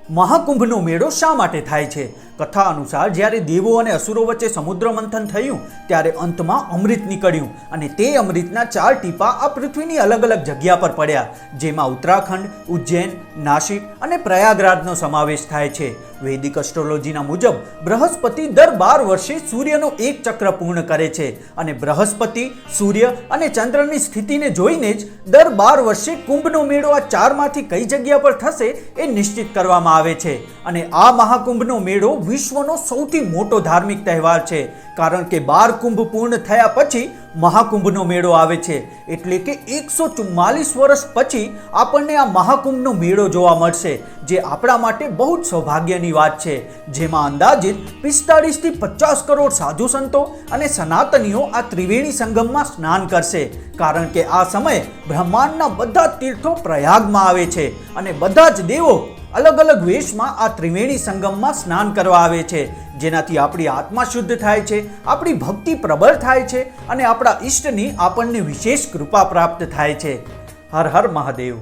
મહાકુંભનો મેળો શા માટે થાય છે? કથા અનુસાર જ્યારે દેવો અને અસુરો વચ્ચે સમુદ્ર મંથન થયું ત્યારે અંતમાં અમૃત નીકળ્યું અને તે અમૃતના 4 ટીપા આ પૃથ્વીની અલગ અલગ જગ્યા પર પડ્યા, જેમાં ઉત્તરાખંડ, ઉજ્જૈન, નાસિક અને પ્રયાગરાજનો સમાવેશ થાય છે. વૈદિક એસ્ટ્રોલોજીના મુજબ બૃહસ્પતિ દર 12 વર્ષે સૂર્યનો એક ચક્ર પૂર્ણ કરે છે અને બૃહસ્પતિ, સૂર્ય અને ચંદ્રની સ્થિતિને જોઈને જ દર 12 વર્ષે કુંભનો મેળો આ 4માંથી કઈ જગ્યા પર થશે એ નિશ્ચિત કરવામાં આવે છે. અને આ મહાકુંભનો મેળો વિશ્વનો સૌથી મોટો ધાર્મિક તહેવાર છે, કારણ કે 12 કુંભ પૂર્ણ થયા પછી મહાકુંભનો મેળો આવે છે. એટલે કે 144 વર્ષ પછી આપણને આ મહાકુંભનો મેળો જોવા મળશે, જે આપણા માટે બહુ જ સૌભાગ્યની વાત છે. જેમાં અંદાજિત 45 થી 50 કરોડ સાધુ સંતો અને સનાતનીઓ આ ત્રિવેણી સંગમમાં સ્નાન કરશે, કારણ કે આ સમયે બ્રહ્માંડના બધા તીર્થો પ્રયાગમાં આવે છે અને બધા જ દેવો અલગ અલગ વેશમાં આ ત્રિવેણી સંગમમાં સ્નાન કરવા આવે છે, જેનાથી આપણી આત્મા શુદ્ધ થાય છે, આપણી ભક્તિ પ્રબળ થાય છે અને આપણા ઈષ્ટની આપણને વિશેષ કૃપા પ્રાપ્ત થાય છે. હર હર મહાદેવ.